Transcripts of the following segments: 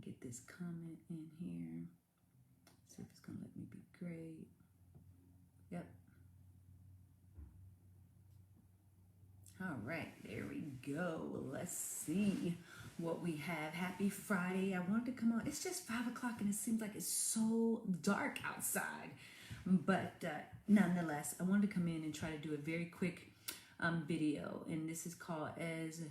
get this comment in here. See if it's gonna let me be great. Yep. All right, there we go. Let's see what we have. Happy Friday. I wanted to come on. It's just 5 o'clock and it seems like it's so dark outside. But nonetheless, I wanted to come in and try to do a very quick video. And this is called As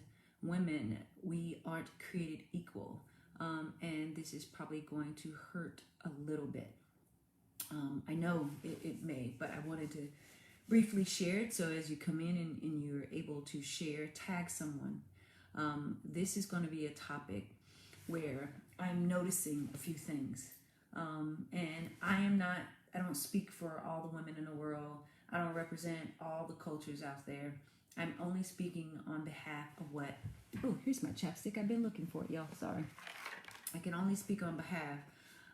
Women, We Aren't Created Equal. And this is probably going to hurt a little bit. I know it may, but I wanted to briefly share it. So as you come in and you're able to share, tag someone. This is going to be a topic where I'm noticing a few things. And I don't speak for all the women in the world. I don't represent all the cultures out there. I'm only speaking on behalf of what, oh, here's my chapstick. I've been looking for it, y'all. Sorry. I can only speak on behalf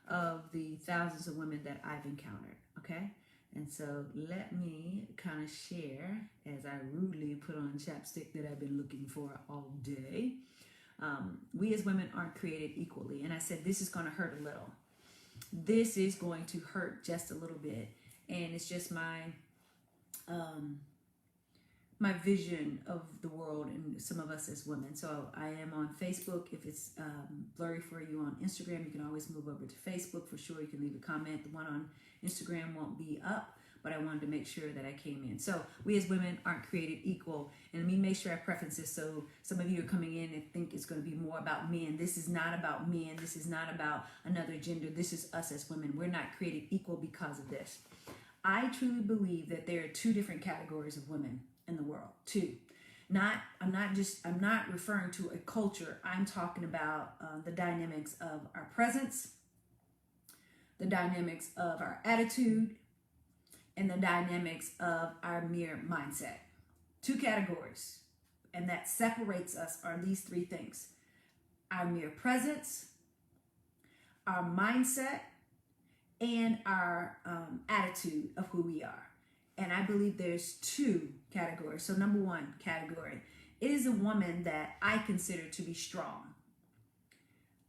of the thousands of women that I've encountered, okay? And so let me kind of share as I rudely put on chapstick that I've been looking for all day. We as women aren't created equally. And I said, this is going to hurt a little. This is going to hurt just a little bit. And it's just my vision of the world and some of us as women. So I am on Facebook. If it's blurry for you on Instagram, you can always move over to Facebook for sure. You can leave a comment. The one on Instagram won't be up, but I wanted to make sure that I came in. So we as women aren't created equal. And let me make sure I preface this so some of you are coming in and think it's going to be more about men. This is not about men. This is not about another gender. This is us as women. We're not created equal because of this. I truly believe that there are two different categories of women in the world. Two. I'm not referring to a culture. I'm talking about the dynamics of our presence, the dynamics of our attitude, and the dynamics of our mere mindset. Two categories. And that separates us are these three things: our mere presence, our mindset, and our attitude of who we are. And I believe there's two categories. So number one category is a woman that I consider to be strong.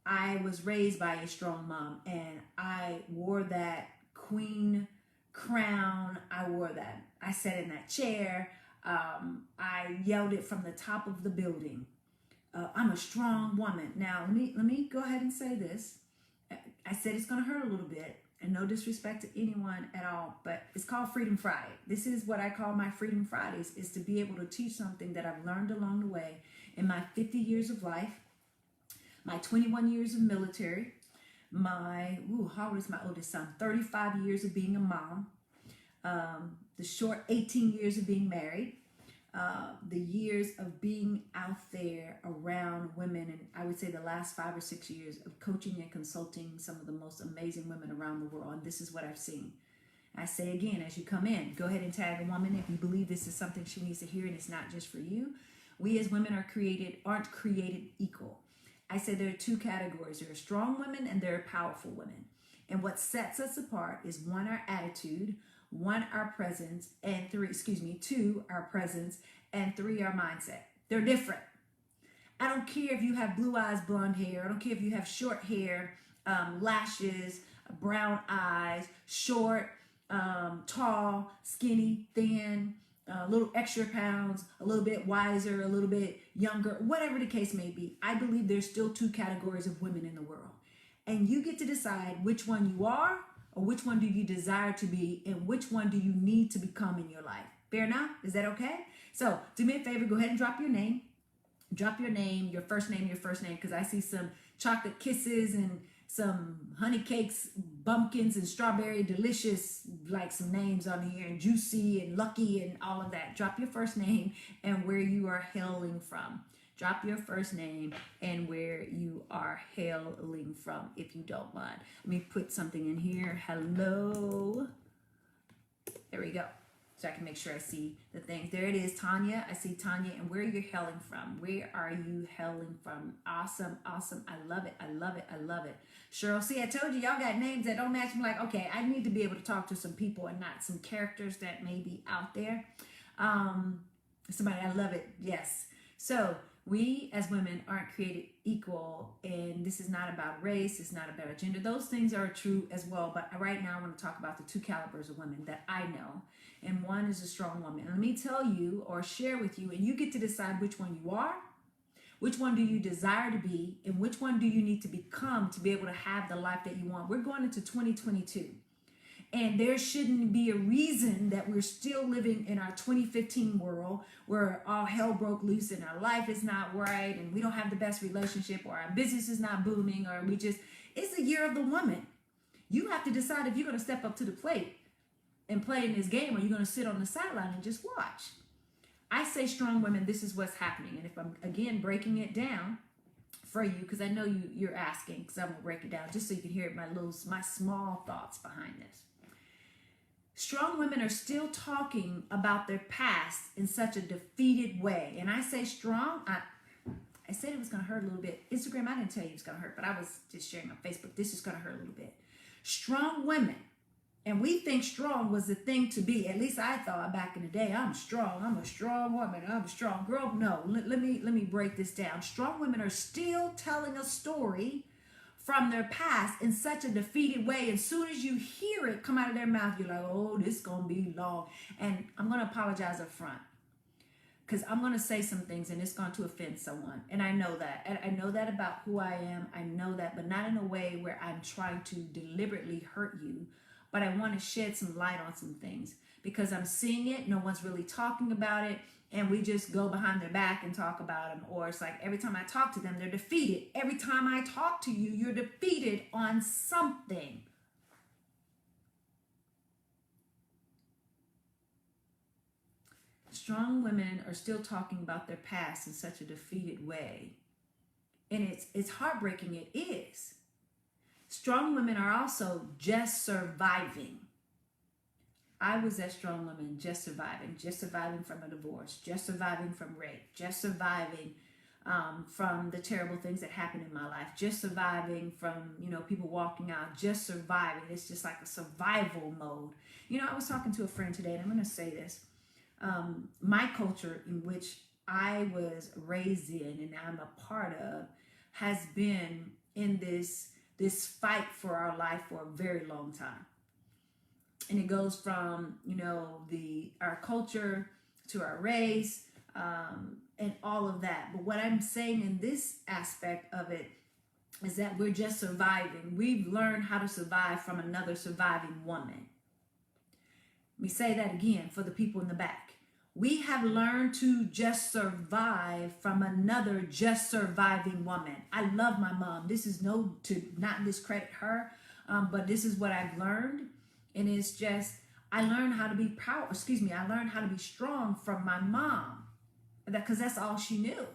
I was raised by a strong mom, and I wore that queen crown. I wore that. I sat in that chair. I yelled it from the top of the building. I'm a strong woman. Now, let me go ahead and say this. I said it's going to hurt a little bit. And no disrespect to anyone at all, but it's called Freedom Friday. This is what I call my Freedom Fridays, is to be able to teach something that I've learned along the way in my 50 years of life, my 21 years of military, how old is my oldest son? 35 years of being a mom, the short 18 years of being married, the years of being out there around women, and I would say the last 5 or 6 years of coaching and consulting some of the most amazing women around the world. And this is what I've seen. I say again, as you come in, go ahead and tag a woman if you believe this is something she needs to hear and it's not just for you. We as women aren't created equal. I say there are two categories. There are strong women and there are powerful women. And what sets us apart is one, our attitude, one, our presence, and two, our presence, and three, our mindset. They're different. I don't care if you have blue eyes, blonde hair. I don't care if you have short hair, lashes, brown eyes, short, tall, skinny, thin, a little extra pounds, a little bit wiser, a little bit younger, whatever the case may be. I believe there's still two categories of women in the world. And you get to decide which one you are, or which one do you desire to be, and which one do you need to become in your life. Fair enough? Is that okay? So do me a favor, go ahead and drop your name. Drop your name, your first name, because I see some chocolate kisses and some honey cakes, bumpkins, and strawberry delicious, like some names on here, and juicy and lucky and all of that. Drop your first name and where you are hailing from. Drop your first name and where you are hailing from, if you don't mind. Let me put something in here. Hello. There we go. So I can make sure I see the things. There it is, Tanya. I see Tanya. And where you're hailing from. Where are you hailing from? Awesome, awesome. I love it. I love it. I love it. Cheryl, see, I told you, y'all got names that don't match. I'm like, okay, I need to be able to talk to some people and not some characters that may be out there. Somebody, I love it. Yes. So we as women aren't created equal, and this is not about race, it's not about gender. Those things are true as well, but right now I want to talk about the two calibers of women that I know, and one is a strong woman. And let me tell you or share with you, and you get to decide which one you are, which one do you desire to be, and which one do you need to become to be able to have the life that you want. We're going into 2022. And there shouldn't be a reason that we're still living in our 2015 world where all hell broke loose and our life is not right and we don't have the best relationship or our business is not booming or it's the year of the woman. You have to decide if you're going to step up to the plate and play in this game or you're going to sit on the sideline and just watch. I say strong women, this is what's happening. And if I'm, again, breaking it down for you, because I know you're asking, because I'm going to break it down just so you can hear my small thoughts behind this. Strong women are still talking about their past in such a defeated way. And I say strong, I said it was going to hurt a little bit. Instagram, I didn't tell you it was going to hurt, but I was just sharing on Facebook. This is going to hurt a little bit. Strong women, and we think strong was the thing to be. At least I thought back in the day, I'm strong. I'm a strong woman. I'm a strong girl. No, let me break this down. Strong women are still telling a story from their past in such a defeated way. As soon as you hear it come out of their mouth, you're like, oh, this is going to be long. And I'm going to apologize up front because I'm going to say some things and it's going to offend someone. And I know that. And I know that about who I am. I know that, but not in a way where I'm trying to deliberately hurt you. But I want to shed some light on some things because I'm seeing it. No one's really talking about it. And we just go behind their back and talk about them. Or it's like every time I talk to them, they're defeated. Every time I talk to you, you're defeated on something. Strong women are still talking about their past in such a defeated way. And it's heartbreaking. It is. Strong women are also just surviving. I was that strong woman, just surviving from a divorce, just surviving from rape, just surviving from the terrible things that happened in my life, just surviving from, people walking out, just surviving. It's just like a survival mode. I was talking to a friend today, and I'm going to say this. My culture in which I was raised in and I'm a part of has been in this fight for our life for a very long time. And it goes from, our culture to our race and all of that. But what I'm saying in this aspect of it is that we're just surviving. We've learned how to survive from another surviving woman. Let me say that again for the people in the back. We have learned to just survive from another just surviving woman. I love my mom. This is to not discredit her, but this is what I've learned. And it's just, I learned how to be I learned how to be strong from my mom because that's all she knew.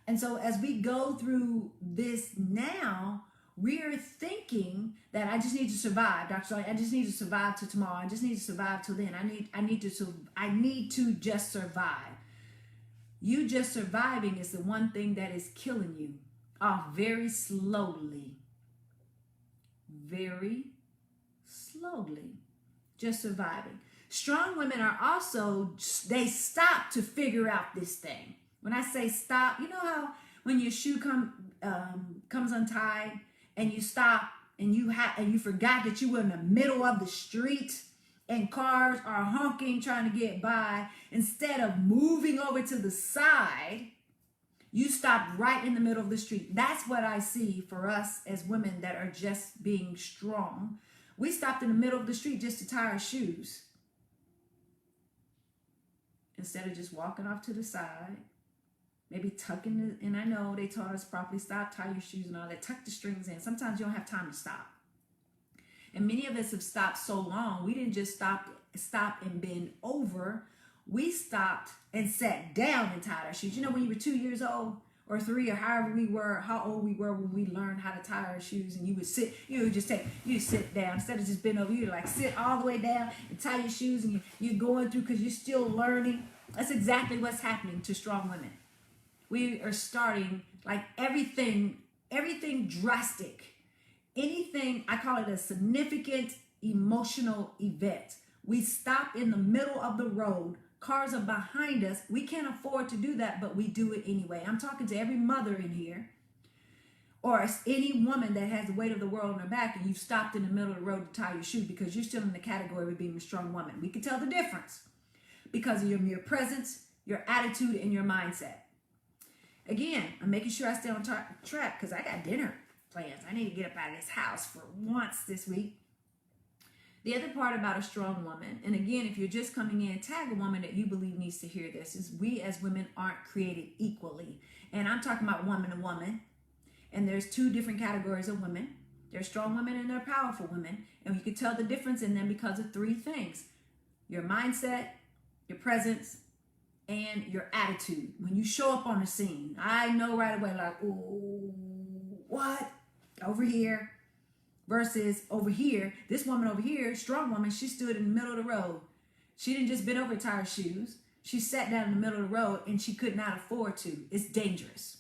And so as we go through this now, we're thinking that I just need to survive, Dr. Solly. I just need to survive till tomorrow. I just need to survive till then. I need to just survive. You just surviving is the one thing that is killing you off very slowly. Very slowly, just surviving. Strong women are also, they stop to figure out this thing. When I say stop, you know how when your shoe comes untied and you stop and you forgot that you were in the middle of the street and cars are honking trying to get by. Instead of moving over to the side, you stopped right in the middle of the street. That's what I see for us as women that are just being strong. We stopped in the middle of the street just to tie our shoes. Instead of just walking off to the side, maybe tucking and I know they taught us properly, stop, tie your shoes and all that, tuck the strings in. Sometimes you don't have time to stop. And many of us have stopped so long, we didn't just stop and bend over. We stopped and sat down and tied our shoes. When you were 2 years old or 3 or how old we were when we learned how to tie our shoes, and you would sit, you sit down instead of just bend over. You like sit all the way down and tie your shoes, and you're going through because you're still learning. That's exactly what's happening to strong women. We are starting like everything drastic, anything, I call it a significant emotional event. We stop in the middle of the road. Cars are behind us. We can't afford to do that, but we do it anyway. I'm talking to every mother in here. Or any woman that has the weight of the world on her back and you've stopped in the middle of the road to tie your shoe because you're still in the category of being a strong woman. We can tell the difference because of your mere presence, your attitude, and your mindset. Again, I'm making sure I stay on track because I got dinner plans. I need to get up out of this house for once this week. The other part about a strong woman, and again, if you're just coming in, tag a woman that you believe needs to hear this, is we as women aren't created equally. And I'm talking about woman to woman. And there's two different categories of women. There's strong women and there are powerful women. And you can tell the difference in them because of three things: your mindset, your presence, and your attitude. When you show up on the scene, I know right away, like, ooh, what? Over here. Versus over here, this woman over here, strong woman, she stood in the middle of the road. She didn't just bend over to tie her shoes. She sat down in the middle of the road and she could not afford to. It's dangerous.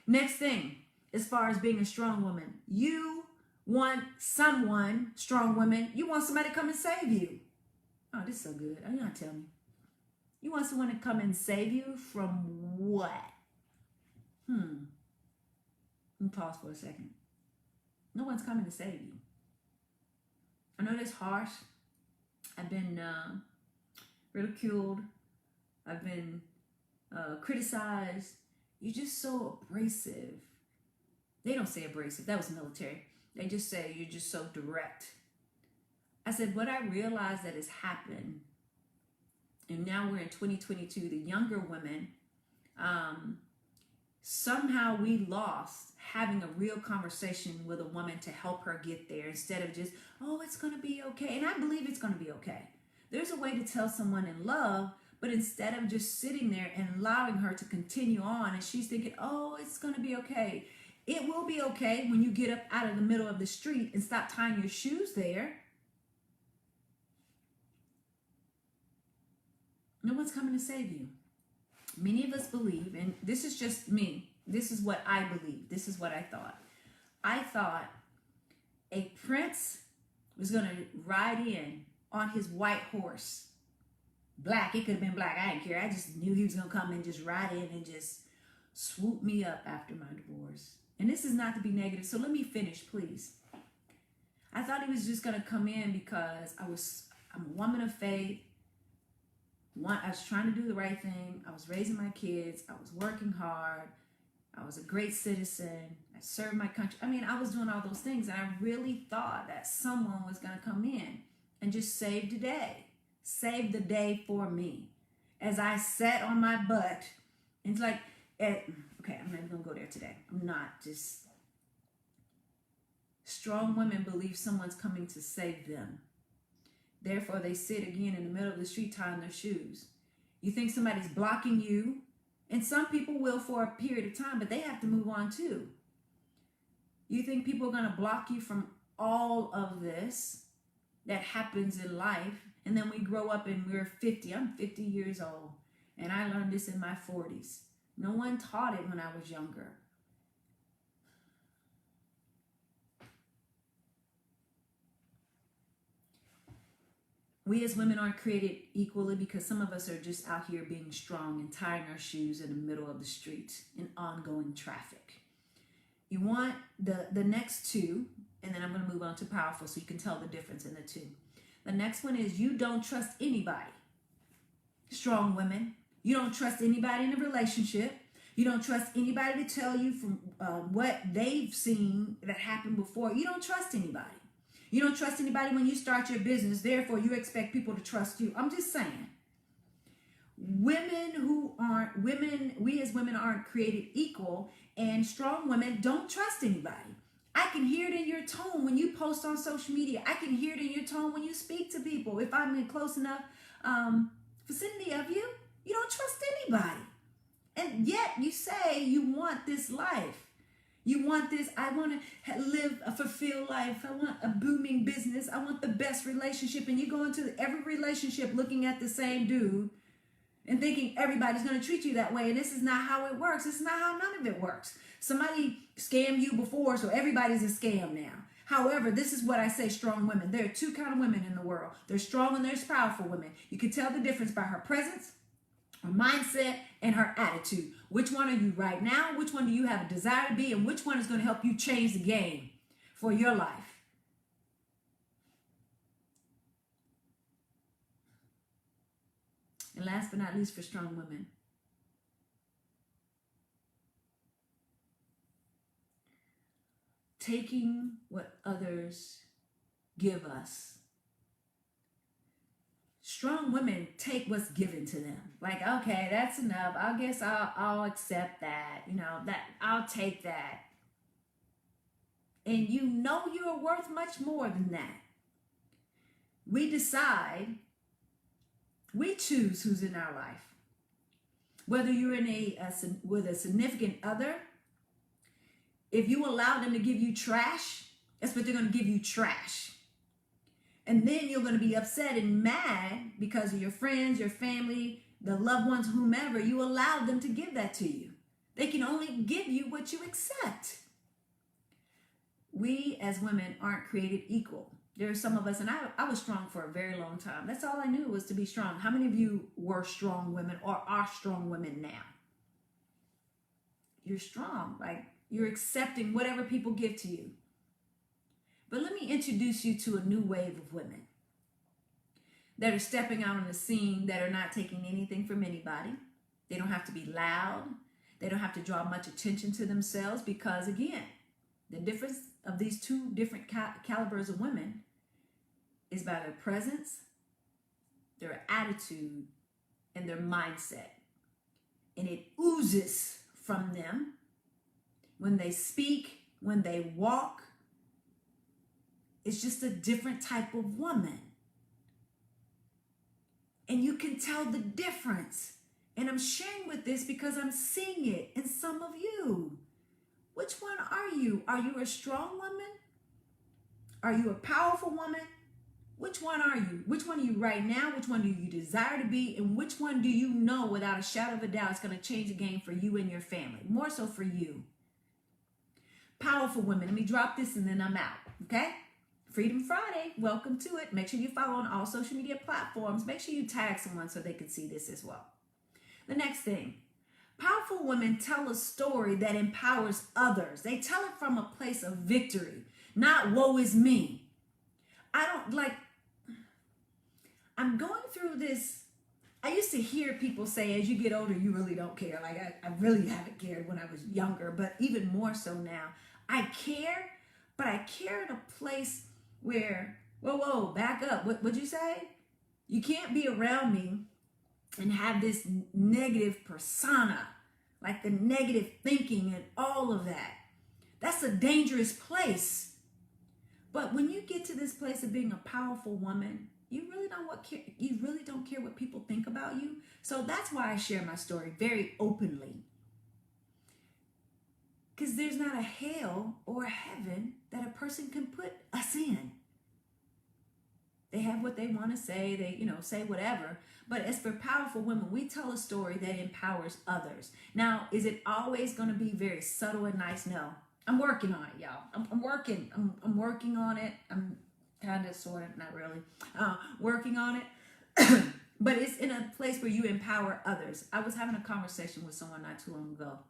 Next thing, as far as being a strong woman, you want someone, strong women, you want somebody to come and save you. Oh, this is so good. Are you going to tell me? You want someone to come and save you from what? Let me pause for a second. No one's coming to save you. I know that's harsh. I've been ridiculed. I've been criticized. You're just so abrasive. They don't say abrasive. That was military. They just say you're just so direct. I said, what I realized that has happened, and now we're in 2022, the younger women, somehow we lost having a real conversation with a woman to help her get there instead of just, oh, it's going to be okay. And I believe it's going to be okay. There's a way to tell someone in love, but instead of just sitting there and allowing her to continue on and she's thinking, oh, it's going to be okay. It will be okay when you get up out of the middle of the street and stop tying your shoes there. No one's coming to save you. Many of us believe, and this is just me, this is what I believe, this is what I thought. I thought a prince was going to ride in on his white horse. Black, it could have been black, I didn't care. I just knew he was going to come and just ride in and just swoop me up after my divorce. And this is not to be negative, so let me finish, please. I thought he was just going to come in because I'm a woman of faith. I was trying to do the right thing. I was raising my kids. I was working hard. I was a great citizen. I served my country. I mean, I was doing all those things. And I really thought that someone was going to come in and just save the day. Save the day for me. As I sat on my butt. And it's like, okay, I'm not even going to go there today. I'm not just. Strong women believe someone's coming to save them. Therefore, they sit again in the middle of the street tying their shoes. You think somebody's blocking you, and some people will for a period of time, but they have to move on too. You think people are going to block you from all of this that happens in life, and then we grow up and we're 50. I'm 50 years old, and I learned this in my 40s. No one taught it when I was younger. We as women aren't created equally because some of us are just out here being strong and tying our shoes in the middle of the street in ongoing traffic. You want the next two, and then I'm going to move on to powerful so you can tell the difference in the two. The next one is you don't trust anybody. Strong women. You don't trust anybody in a relationship. You don't trust anybody to tell you from what they've seen that happened before. You don't trust anybody. You don't trust anybody when you start your business. Therefore, you expect people to trust you. I'm just saying. We as women aren't created equal, and strong women don't trust anybody. I can hear it in your tone when you post on social media. I can hear it in your tone when you speak to people. If I'm in close enough vicinity of you, you don't trust anybody. And yet you say you want this life. You want this, I want to live a fulfilled life. I want a booming business. I want the best relationship. And you go into every relationship looking at the same dude and thinking everybody's going to treat you that way. And this is not how it works. This is not how none of it works. Somebody scammed you before, so everybody's a scam now. However, this is what I say, strong women. There are two kinds of women in the world. There's strong and there's powerful women. You can tell the difference by her presence, Her mindset and her attitude. Which one are you right now? Which one do you have a desire to be? And which one is going to help you change the game for your life? And last but not least, for strong women, taking what others give us. Strong women take what's given to them. Like, okay, that's enough. I guess I'll accept that. You know, that I'll take that. And you know you're worth much more than that. We decide, we choose who's in our life. Whether you're in with a significant other, if you allow them to give you trash, that's what they're going to give you, trash. And then you're going to be upset and mad because of your friends, your family, the loved ones, whomever. You allow them to give that to you. They can only give you what you accept. We as women aren't created equal. There are some of us, and I was strong for a very long time. That's all I knew, was to be strong. How many of you were strong women or are strong women now? You're strong, like you're accepting whatever people give to you. But let me introduce you to a new wave of women that are stepping out on the scene, that are not taking anything from anybody. They don't have to be loud. They don't have to draw much attention to themselves, because, again, the difference of these two different calibers of women is by their presence, their attitude, and their mindset. And it oozes from them when they speak, when they walk. It's just a different type of woman. And you can tell the difference. And I'm sharing with this because I'm seeing it in some of you. Which one are you? Are you a strong woman? Are you a powerful woman? Which one are you? Which one are you right now? Which one do you desire to be? And which one do you know without a shadow of a doubt is going to change the game for you and your family? More so for you. Powerful women. Let me drop this and then I'm out. Okay? Freedom Friday. Welcome to it. Make sure you follow on all social media platforms. Make sure you tag someone so they can see this as well. The next thing. Powerful women tell a story that empowers others. They tell it from a place of victory, not woe is me. I'm going through this. I used to hear people say, as you get older, you really don't care. Like, I really haven't cared when I was younger, but even more so now. I care, but I care in a place where, whoa, back up. What'd you say? You can't be around me and have this negative persona, like the negative thinking and all of that. That's a dangerous place. But when you get to this place of being a powerful woman, you really don't care what people think about you. So that's why I share my story very openly. Because there's not a hell or a heaven that a person can put us in. They have what they want to say. They, say whatever. But as for powerful women, we tell a story that empowers others. Now, is it always going to be very subtle and nice? No. I'm working on it, y'all. I'm working on it. I'm kind of, sort of, not really, working on it. But it's in a place where you empower others. I was having a conversation with someone not too long ago.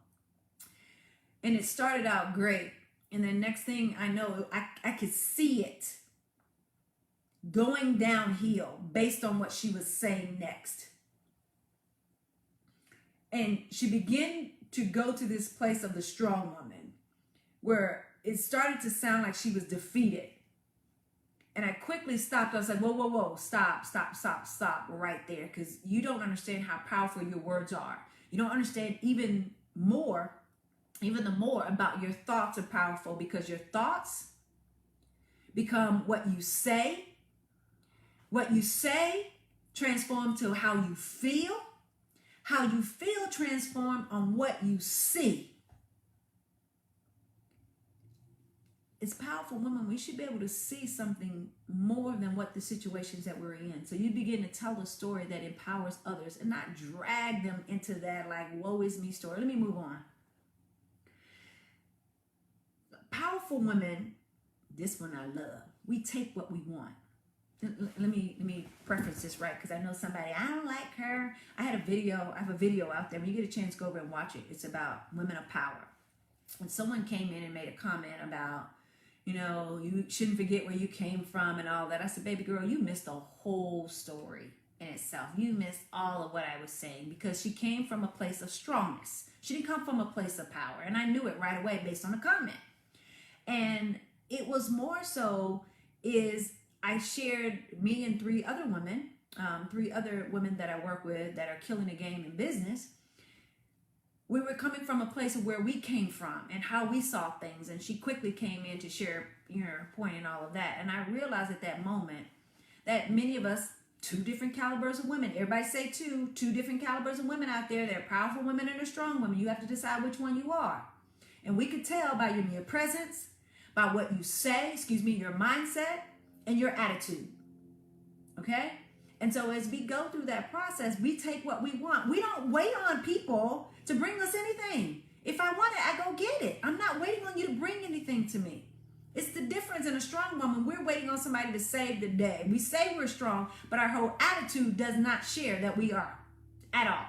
And it started out great. And then next thing I know, I could see it going downhill based on what she was saying next. And she began to go to this place of the strong woman, where it started to sound like she was defeated. And I quickly stopped. I was like, whoa, stop right there. Because you don't understand how powerful your words are. You don't understand even the more about your thoughts are powerful, because your thoughts become what you say. What you say transforms to how you feel. How you feel transforms on what you see. As powerful women, we should be able to see something more than what the situations that we're in. So you begin to tell a story that empowers others and not drag them into that like woe is me story. Let me move on. Powerful women, this one I love. We take what we want. let me preference this right, because I know somebody, I don't like her. I have a video out there. When you get a chance, go over and watch it. It's about women of power. And someone came in and made a comment about, you shouldn't forget where you came from and all that. I said, baby girl, you missed the whole story in itself. You missed all of what I was saying, because she came from a place of strongness. She didn't come from a place of power. And I knew it right away based on the comment. And it was more so is I shared me and three other women that I work with that are killing the game in business. We were coming from a place of where we came from and how we saw things. And she quickly came in to share her point and all of that. And I realized at that moment that many of us, two different calibers of women, everybody say two different calibers of women out there. They're powerful women and they're strong women. You have to decide which one you are. And we could tell by your mere presence, by what you say, your mindset and your attitude. Okay? And so as we go through that process, we take what we want. We don't wait on people to bring us anything. If I want it, I go get it. I'm not waiting on you to bring anything to me. It's the difference in a strong woman. We're waiting on somebody to save the day. We say we're strong, but our whole attitude does not share that we are at all.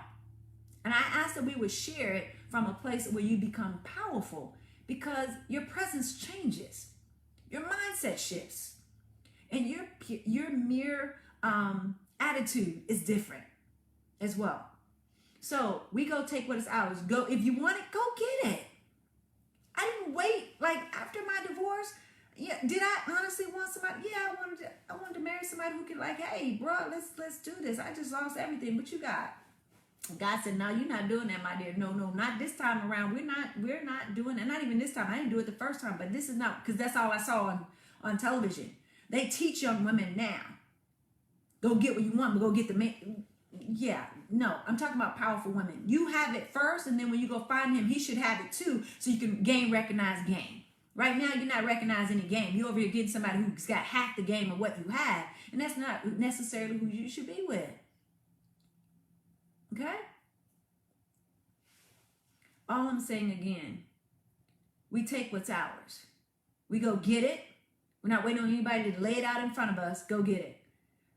And I asked that we would share it from a place where you become powerful, because your presence changes. Your mindset shifts. And your mere attitude is different as well. So we go take what is ours. Go, if you want it, go get it. I didn't wait. Like after my divorce, yeah, did I honestly want somebody? Yeah, I wanted to marry somebody who could, like, hey, bro, let's do this. I just lost everything. What you got? God said, no, you're not doing that, my dear. No, not this time around. We're not doing it. Not even this time. I didn't do it the first time, but this is not, because that's all I saw on television. They teach young women now. Go get what you want, but go get the man. Yeah, no, I'm talking about powerful women. You have it first, and then when you go find him, he should have it too, so you can recognize game. Right now, you're not recognizing the game. You're over here getting somebody who's got half the game of what you have, and that's not necessarily who you should be with. Okay? All I'm saying again, we take what's ours. We go get it. We're not waiting on anybody to lay it out in front of us. Go get it.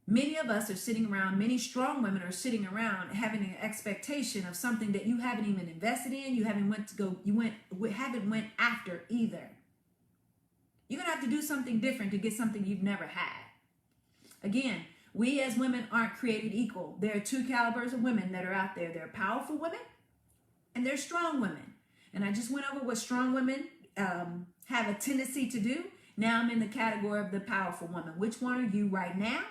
Many of us are sitting around, many strong women are sitting around having an expectation of something that you haven't even invested in, you haven't went after either. You're going to have to do something different to get something you've never had. Again, we as women aren't created equal. There are two calibers of women that are out there. There are powerful women and there are strong women. And I just went over what strong women have a tendency to do. Now I'm in the category of the powerful woman. Which one are you right now?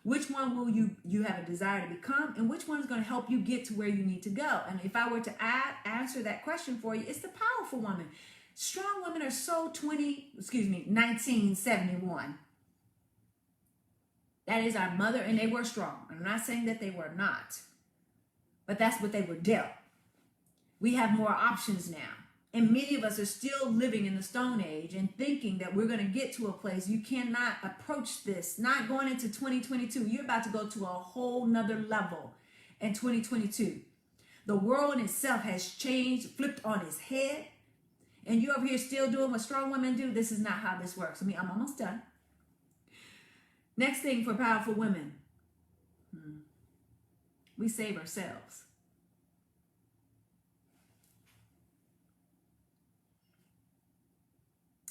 Which one will you have a desire to become? And which one is going to help you get to where you need to go? And if I were to answer that question for you, it's the powerful woman. Strong women are so 1971. That is our mother, and they were strong. I'm not saying that they were not, but that's what they were dealt. We have more options now. And many of us are still living in the Stone Age and thinking that we're going to get to a place. You cannot approach this. Not going into 2022. You're about to go to a whole nother level in 2022. The world in itself has changed, flipped on its head. And you're over here still doing what strong women do. This is not how this works. I'm almost done. Next thing for powerful women. We save ourselves.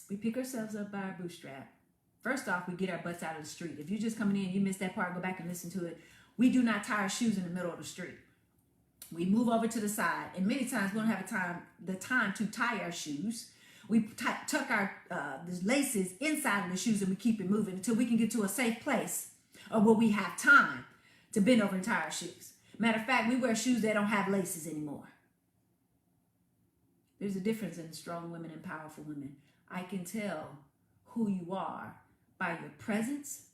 We pick ourselves up by our bootstrap. First off, we get our butts out of the street. If you're just coming in, you missed that part, go back and listen to it. We do not tie our shoes in the middle of the street. We move over to the side, and many times we don't have the time to tie our shoes. We tuck our the laces inside of the shoes, and we keep it moving until we can get to a safe place or where we have time to bend over and tie our shoes. Matter of fact, we wear shoes that don't have laces anymore. There's a difference in strong women and powerful women. I can tell who you are by your presence,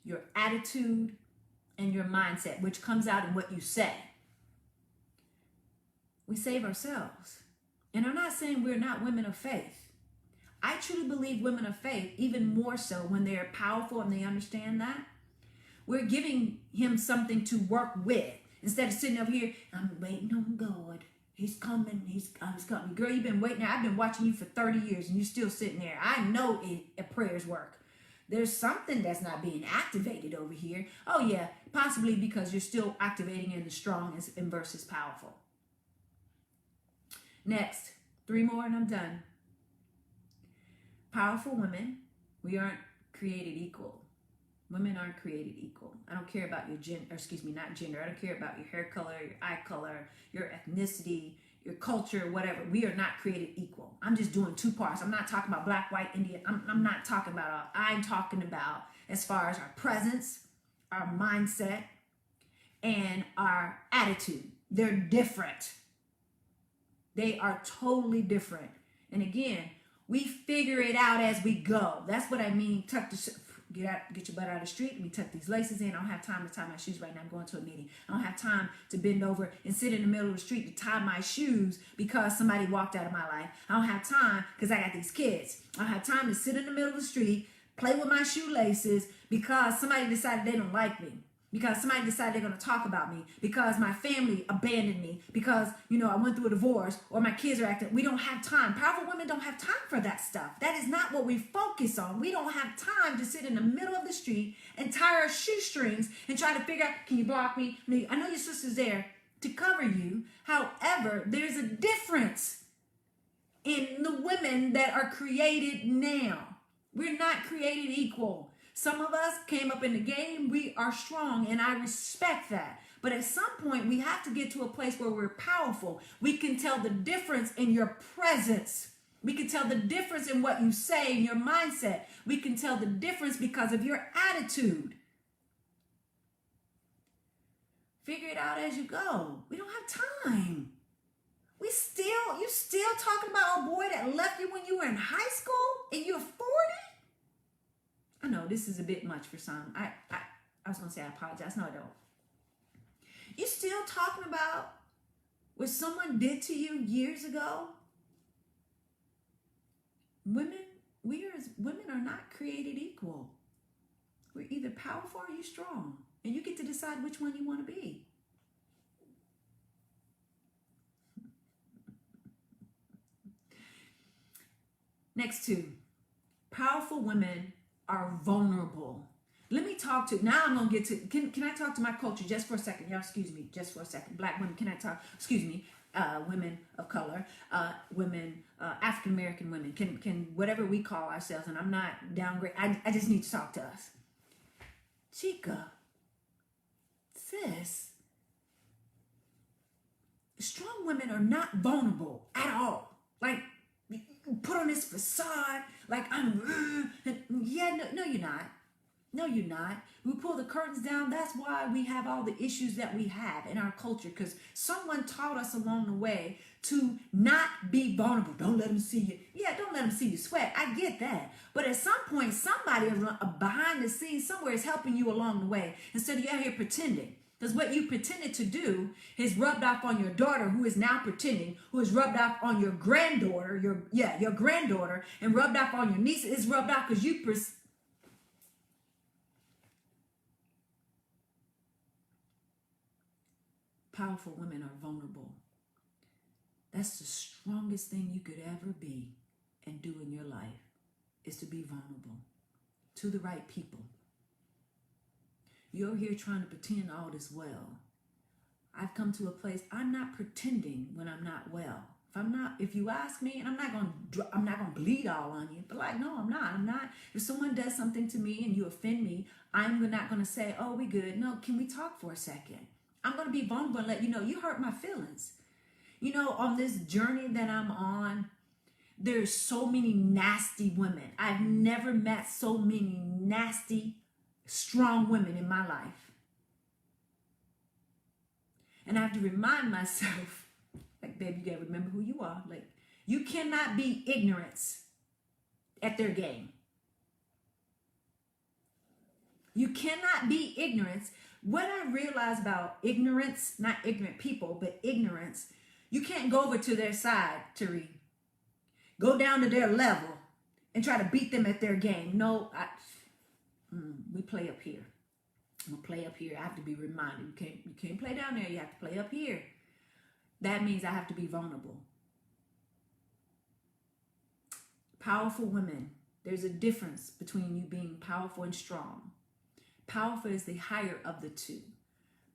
your attitude, and your mindset, which comes out in what you say. We save ourselves. And I'm not saying we're not women of faith. I truly believe women of faith, even more so when they're powerful and they understand that. We're giving him something to work with. Instead of sitting over here, I'm waiting on God. He's coming. He's coming. Girl, you've been waiting there. I've been watching you for 30 years and you're still sitting there. I know prayers work. There's something that's not being activated over here. Oh yeah, possibly because you're still activating in the strong and versus powerful. Next, 3 more and I'm done. Powerful women, we aren't created equal. Women aren't created equal. I don't care about your gender, not gender. I don't care about your hair color, your eye color, your ethnicity, your culture, whatever. We are not created equal. I'm just doing 2 parts. I'm not talking about black, white, Indian. I'm not talking about, I'm talking about as far as our presence, our mindset, and our attitude. They're different. They are totally different. And again, we figure it out as we go. That's what I mean. Get your butt out of the street. Let me tuck these laces in. I don't have time to tie my shoes right now. I'm going to a meeting. I don't have time to bend over and sit in the middle of the street to tie my shoes because somebody walked out of my life. I don't have time because I got these kids. I don't have time to sit in the middle of the street, play with my shoelaces because somebody decided they don't like me. Because somebody decided they're going to talk about me, because my family abandoned me, because, I went through a divorce, or my kids are acting. We don't have time. Powerful women don't have time for that stuff. That is not what we focus on. We don't have time to sit in the middle of the street and tie our shoestrings and try to figure out, can you block me? I know your sister's there to cover you. However, there's a difference in the women that are created now. We're not created equal. Some of us came up in the game, we are strong, and I respect that. But at some point, we have to get to a place where we're powerful. We can tell the difference in your presence. We can tell the difference in what you say, in your mindset. We can tell the difference because of your attitude. Figure it out as you go. We don't have time. You still talking about a boy that left you when you were in high school and you're 40? I know this is a bit much for some. I was going to say I apologize. No, I don't. You still talking about what someone did to you years ago? Women are not created equal. We're either powerful or you're strong. And you get to decide which one you want to be. Next 2. Powerful women are vulnerable. Let me talk to, now I'm going to get to, can I talk to my culture just for a second? Y'all, excuse me, just for a second. Black women, can I talk, women of color, women, African-American women, can whatever we call ourselves, and I'm not downgrading, I just need to talk to us. Chica, sis, strong women are not vulnerable at all. Like, put on this facade, like no, you're not. No, you're not. We pull the curtains down. That's why we have all the issues that we have in our culture, because someone taught us along the way to not be vulnerable. Don't let them see you. Yeah, don't let them see you sweat. I get that. But at some point, somebody behind the scenes somewhere is helping you along the way instead of you out here pretending. Because what you pretended to do is rubbed off on your daughter, who is now pretending, who is rubbed off on your granddaughter, your granddaughter, and rubbed off on your niece. It's rubbed off because you Powerful women are vulnerable. That's the strongest thing you could ever be and do in your life, is to be vulnerable to the right people. You're here trying to pretend all is well. I've come to a place, I'm not pretending when I'm not well. If you ask me, and I'm not gonna bleed all on you, but no, I'm not. If someone does something to me and you offend me, I'm not gonna say, oh, we good. No, can we talk for a second? I'm gonna be vulnerable and let you know you hurt my feelings. On this journey that I'm on, there's so many nasty women. I've never met so many nasty, strong women in my life. And I have to remind myself, baby, you gotta remember who you are. You cannot be ignorance at their game. You cannot be ignorance. What I realize about ignorance, not ignorant people, but ignorance, you can't go over to their side, Tari. Go down to their level and try to beat them at their game. No, we play up here. I'm gonna play up here. I have to be reminded. You can't play down there. You have to play up here. That means I have to be vulnerable. Powerful women There's a difference between you being powerful and strong. Powerful is the higher of the two.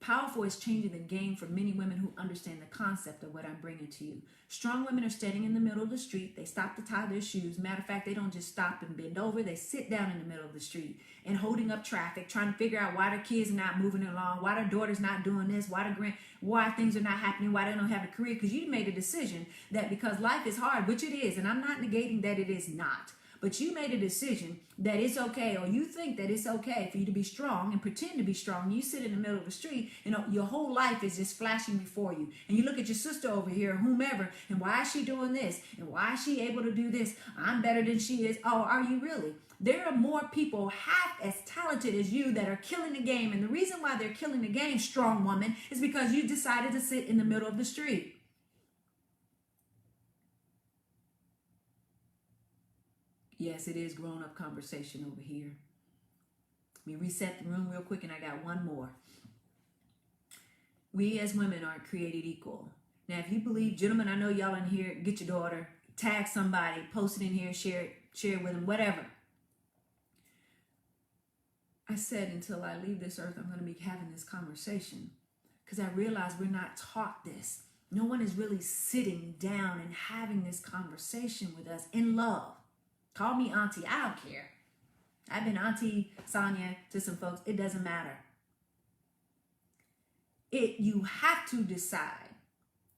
Powerful is changing the game for many women who understand the concept of what I'm bringing to you. Strong women are standing in the middle of the street. They stop to tie their shoes. Matter of fact, they don't just stop and bend over. They sit down in the middle of the street and holding up traffic, trying to figure out why their kids are not moving along, why their daughter's not doing this, why things are not happening, why they don't have a career. Because you made a decision that because life is hard, which it is, and I'm not negating that it is not. But you made a decision that it's okay, or you think that it's okay for you to be strong and pretend to be strong. You sit in the middle of the street, and your whole life is just flashing before you. And you look at your sister over here, or whomever, and why is she doing this? And why is she able to do this? I'm better than she is. Oh, are you really? There are more people half as talented as you that are killing the game. And the reason why they're killing the game, strong woman, is because you decided to sit in the middle of the street. Yes, it is grown-up conversation over here. Let me reset the room real quick, and I got one more. We as women aren't created equal. Now, if you believe, gentlemen, I know y'all in here, get your daughter, tag somebody, post it in here, share it with them, whatever. I said until I leave this earth, I'm going to be having this conversation because I realize we're not taught this. No one is really sitting down and having this conversation with us in love. Call me auntie, I don't care. I've been Auntie Sonia to some folks. It doesn't matter. You have to decide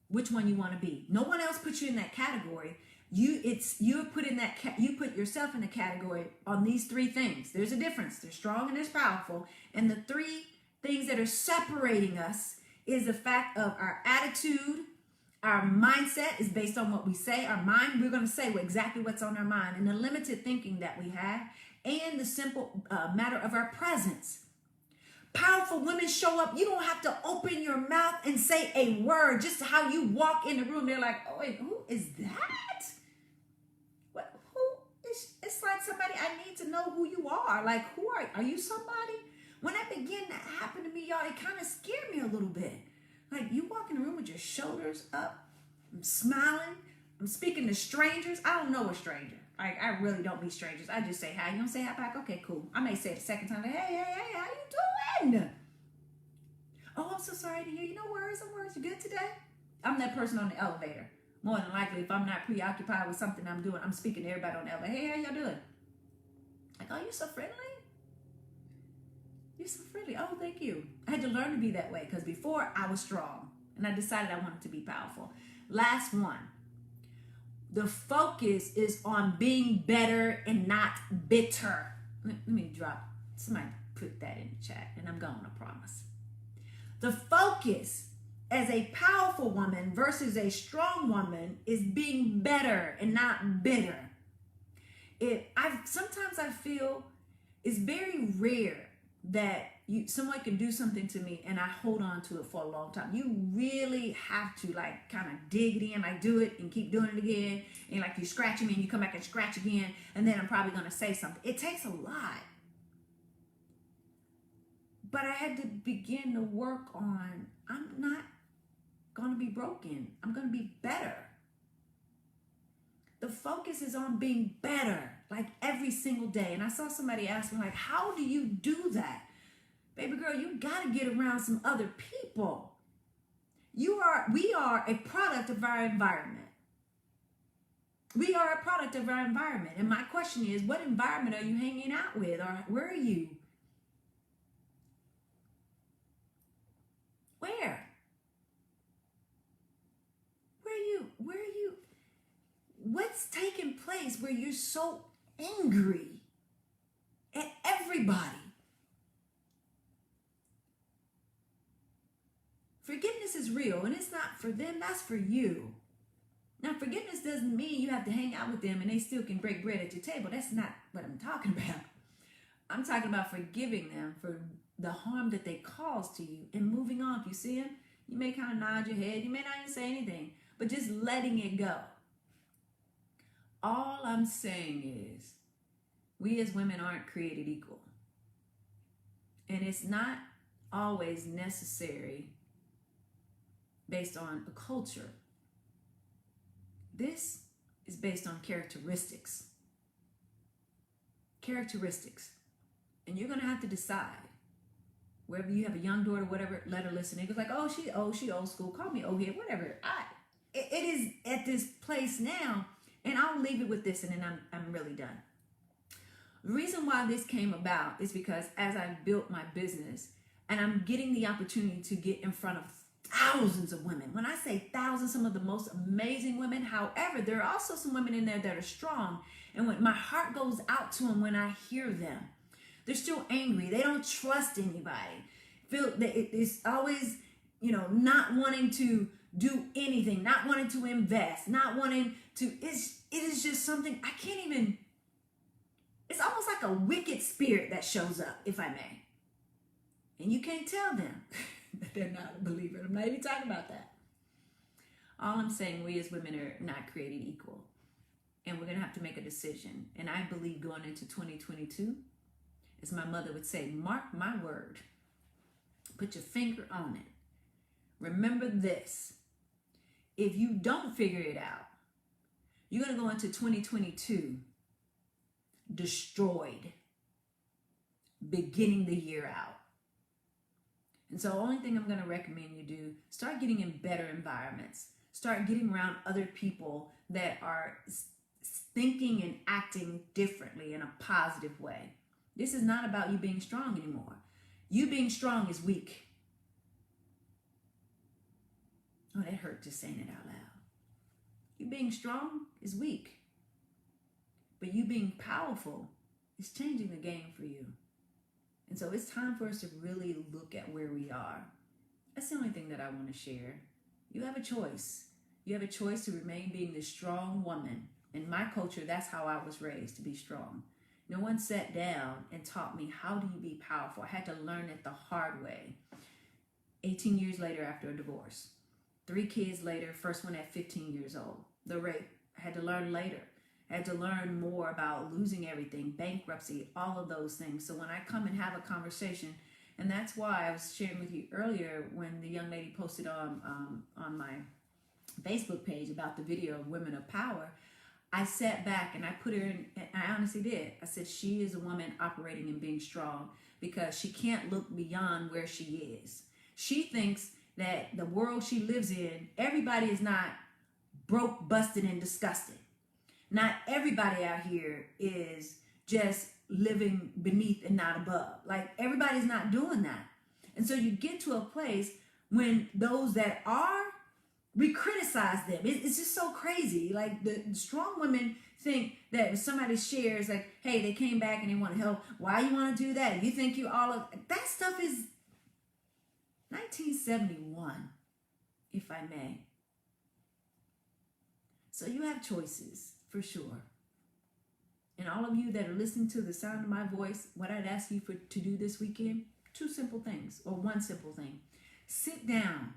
which one you want to be. No one else puts you in that category. You put yourself in the category on these three things. There's a difference. There's strong and there's powerful. And the three things that are separating us is the fact of our attitude. Our mindset is based on what we say. Our mind, we're going to say exactly what's on our mind, and the limited thinking that we have, and the simple matter of our presence. Powerful women show up. You don't have to open your mouth and say a word. Just how you walk in the room, they're like, oh, wait, who is that? What? Who is? It's like somebody, I need to know who you are. Like, who are you? Somebody? When that began to happen to me, y'all, it kind of scared me a little bit. Like, you walk in the room with your shoulders up, I'm smiling, I'm speaking to strangers. I don't know a stranger. Like, I really don't meet strangers. I just say hi. You don't say hi back? Okay, cool. I may say it a second time, like, hey, how you doing? Oh, I'm so sorry to hear you. No worries, You good today? I'm that person on the elevator. More than likely, if I'm not preoccupied with something I'm doing, I'm speaking to everybody on the elevator. Hey, how y'all doing? Like, oh, you're so friendly. You're so friendly. Oh, thank you. I had to learn to be that way because before I was strong and I decided I wanted to be powerful. Last one. The focus is on being better and not bitter. Let me drop. Somebody put that in the chat and I'm going, I promise. The focus as a powerful woman versus a strong woman is being better and not bitter. Sometimes I feel it's very rare that someone can do something to me and I hold on to it for a long time. You really have to like kind of dig it in, like do it and keep doing it again. And like you scratch me and you come back and scratch again. And then I'm probably going to say something. It takes a lot. But I had to begin to work on, I'm not going to be broken. I'm going to be better. The focus is on being better, like every single day. And I saw somebody ask me, like, how do you do that? Baby girl, you got to get around some other people. We are a product of our environment. We are a product of our environment. And my question is, what environment are you hanging out with? Or where are you? Where? Where are you? What's taking place where you're so angry at everybody? Forgiveness is real, and it's not for them, that's for you. Now, forgiveness doesn't mean you have to hang out with them and they still can break bread at your table. That's not what I'm talking about. I'm talking about forgiving them for the harm that they caused to you and moving on. If you see them, you may kind of nod your head. You may not even say anything, but just letting it go. All I'm saying is we as women aren't created equal. And it's not always necessary based on a culture. This is based on characteristics. characteristics. And you're going to have to decide. Wherever you have a young daughter, whatever, let her listen. It goes like, oh, she old school. Call me old head, whatever. It is at this place now, and I'll leave it with this, and then I'm really done. The reason why this came about is because as I built my business, and I'm getting the opportunity to get in front of thousands of women. When I say thousands, some of the most amazing women. However, there are also some women in there that are strong, and when my heart goes out to them when I hear them. They're still angry. They don't trust anybody. Feel that it's always, not wanting to do anything, not wanting to invest, not wanting to. It is just something I can't even. It's almost like a wicked spirit that shows up, if I may. And you can't tell them that they're not a believer. I'm not even talking about that. All I'm saying, we as women are not created equal, and we're gonna have to make a decision. And I believe going into 2022. As my mother would say, mark my word. Put your finger on it. Remember this. If you don't figure it out, you're going to go into 2022 destroyed, beginning the year out. And so the only thing I'm going to recommend you do, start getting in better environments. Start getting around other people that are thinking and acting differently in a positive way. This is not about you being strong anymore. You being strong is weak. Oh, that hurt just saying it out loud. You being strong is weak. But you being powerful is changing the game for you. And so it's time for us to really look at where we are. That's the only thing that I want to share. You have a choice. You have a choice to remain being the strong woman. In my culture, that's how I was raised, to be strong. No one sat down and taught me, how do you be powerful? I had to learn it the hard way. 18 years later after a divorce. 3 kids later, first one at 15 years old. The rape. I had to learn later. I had to learn more about losing everything, bankruptcy, all of those things. So when I come and have a conversation, and that's why I was sharing with you earlier when the young lady posted on my Facebook page about the video of Women of Power, I sat back and I put her in, and I honestly did. I said, she is a woman operating and being strong because she can't look beyond where she is. She thinks that the world she lives in, everybody is not broke, busted, and disgusted. Not everybody out here is just living beneath and not above. Like, everybody's not doing that. And so you get to a place when those that are, we criticize them. It's just so crazy. Like, the strong women think that if somebody shares, like, hey, they came back and they want to help, why you want to do that? You think you all of that stuff is 1971, if I may. So you have choices, for sure. And all of you that are listening to the sound of my voice, what I'd ask you to do this weekend, 2 simple things, or 1 simple thing. Sit down.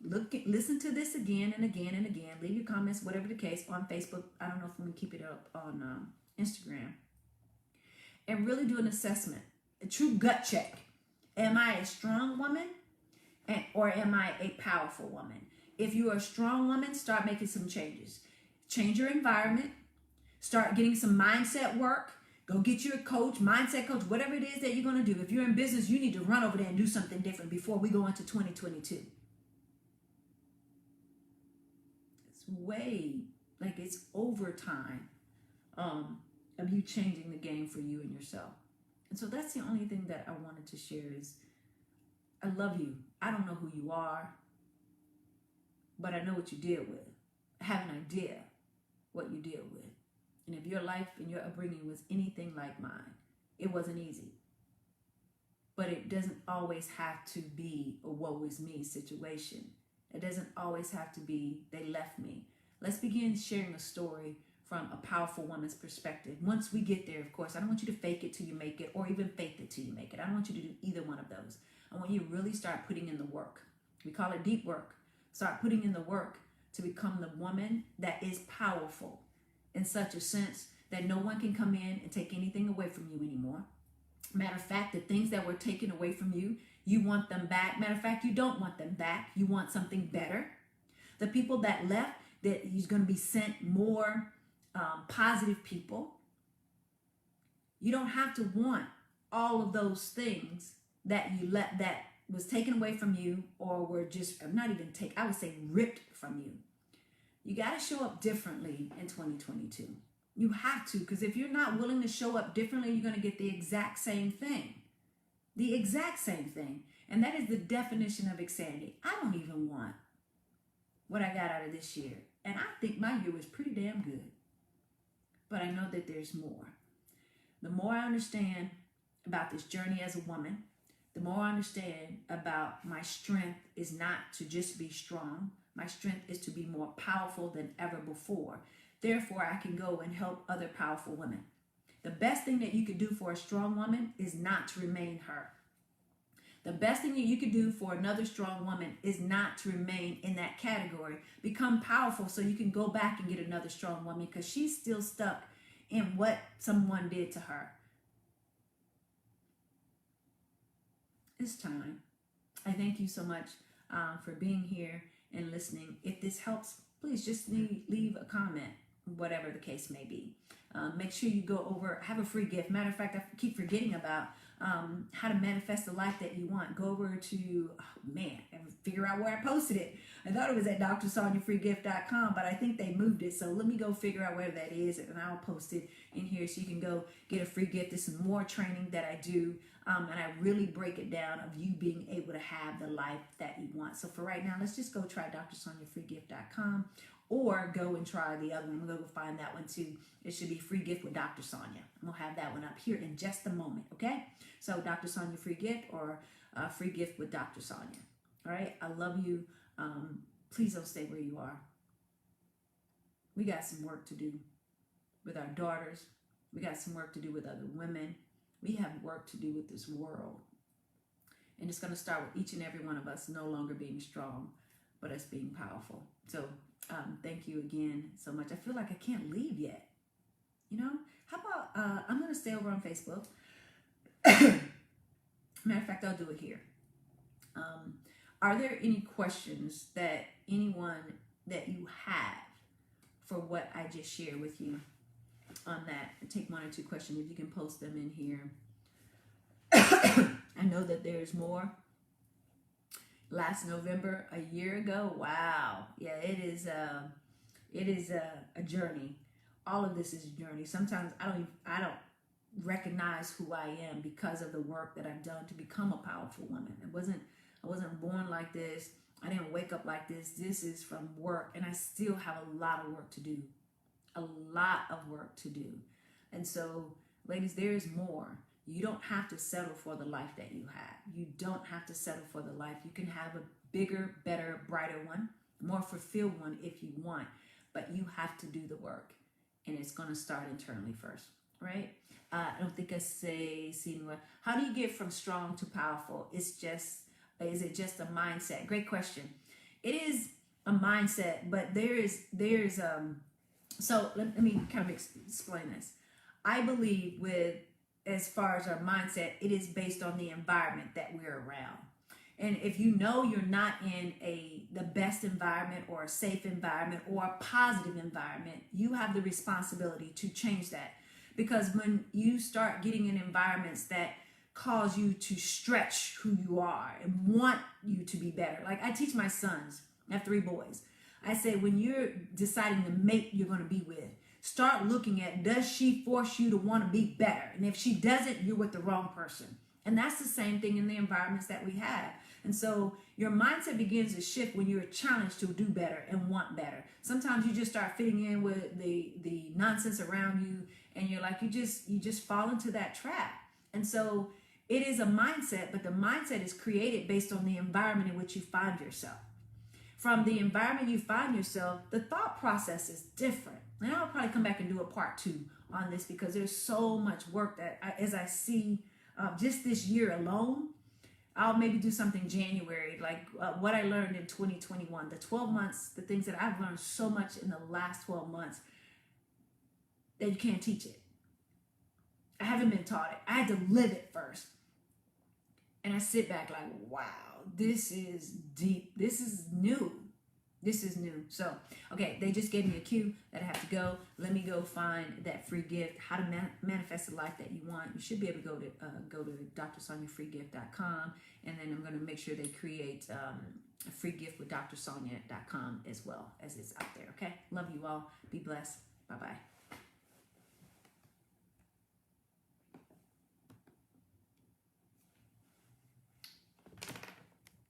Listen to this again and again and again. Leave your comments, whatever the case, on Facebook. I don't know if I'm going to keep it up on Instagram. And really do an assessment, a true gut check. Am I a strong woman or am I a powerful woman? If you are a strong woman, start making some changes. Change your environment. Start getting some mindset work. Go get you a coach, mindset coach, whatever it is that you're going to do. If you're in business, you need to run over there and do something different before we go into 2022. Way like it's overtime of you changing the game for you and yourself. And so that's the only thing that I wanted to share is I love you. I don't know who you are, but I know what you deal with. I have an idea what you deal with. And if your life and your upbringing was anything like mine, it wasn't easy. But it doesn't always have to be a woe is me situation. It doesn't always have to be they left me. Let's begin sharing a story from a powerful woman's perspective. Once we get there, of course, I don't want you to fake it till you make it or even fake it till you make it. I don't want you to do either one of those. I want you to really start putting in the work. We call it deep work. Start putting in the work to become the woman that is powerful in such a sense that no one can come in and take anything away from you anymore. Matter of fact, the things that were taken away from you, you want them back. Matter of fact, you don't want them back. You want something better. The people that left, that he's going to be sent more positive people. You don't have to want all of those things that that was taken away from you, or were just not even I would say ripped from you. You got to show up differently in 2022. You have to, because if you're not willing to show up differently, you're going to get the exact same thing. The exact same thing. And that is the definition of insanity. I don't even want what I got out of this year. And I think my year was pretty damn good. But I know that there's more. The more I understand about this journey as a woman, the more I understand about my strength is not to just be strong. My strength is to be more powerful than ever before. Therefore, I can go and help other powerful women. The best thing that you could do for a strong woman is not to remain her. The best thing that you could do for another strong woman is not to remain in that category. Become powerful so you can go back and get another strong woman, because she's still stuck in what someone did to her. It's time. I thank you so much for being here and listening. If this helps, please just leave a comment, whatever the case may be. Make sure you go over, have a free gift. Matter of fact, I keep forgetting about how to manifest the life that you want. Go over to, and figure out where I posted it. I thought it was at drsoniafreegift.com, but I think they moved it. So let me go figure out where that is, and I'll post it in here so you can go get a free gift. There's some more training that I do, and I really break it down of you being able to have the life that you want. So for right now, let's just go try drsoniafreegift.com, or go and try the other one. I'm going to go find that one too. It should be Free Gift with Dr. Sonia. I'm going to have that one up here in just a moment, okay? So Dr. Sonia Free Gift, or Free Gift with Dr. Sonia. All right? I love you. Please don't stay where you are. We got some work to do with our daughters. We got some work to do with other women. We have work to do with this world. And it's going to start with each and every one of us no longer being strong, but us being powerful. So thank you again so much. I feel like I can't leave yet. You know, how about I'm going to stay over on Facebook. Matter of fact, I'll do it here. Are there any questions that anyone that you have for what I just shared with you on that? Take one or two questions if you can post them in here. I know that there's more. Last November, a year ago, wow, yeah, it is a journey. All of this is a journey. Sometimes I don't recognize who I am because of the work that I've done to become a powerful woman. I wasn't born like this. I didn't wake up like this. This is from work, and I still have a lot of work to do. A lot of work to do. And so, ladies, there is more. You don't have to settle for the life that you have. You don't have to settle for the life. You can have a bigger, better, brighter one, more fulfilled one if you want, but you have to do the work, and it's going to start internally first, right? I don't think I see anywhere. How do you get from strong to powerful? Is it just a mindset? Great question. It is a mindset, but so let me kind of explain this. I believe as far as our mindset, it is based on the environment that we're around. And if you know you're not in the best environment, or a safe environment, or a positive environment, you have the responsibility to change that. Because when you start getting in environments that cause you to stretch who you are and want you to be better. Like I teach my sons, I have 3 boys. I say, when you're deciding the mate you're going to be with, start looking at, does she force you to want to be better? And if she doesn't, you're with the wrong person. And that's the same thing in the environments that we have. And so your mindset begins to shift when you're challenged to do better and want better. Sometimes you just start fitting in with the nonsense around you, and you're like, you just fall into that trap. And so it is a mindset, but the mindset is created based on the environment in which you find yourself. From the environment you find yourself, the thought process is different. And I'll probably come back and do a part 2 on this, because there's so much work that as I see just this year alone, I'll maybe do something January, like what I learned in 2021, the 12 months, the things that I've learned so much in the last 12 months that you can't teach it. I haven't been taught it. I had to live it first. And I sit back like, wow, this is deep. This is new. This is new. So, okay, they just gave me a cue that I have to go. Let me go find that free gift, how to manifest the life that you want. You should be able to go to drsoniafreegift.com, and then I'm going to make sure they create a free gift with drsonia.com as well, as it's out there. Okay, love you all. Be blessed. Bye-bye.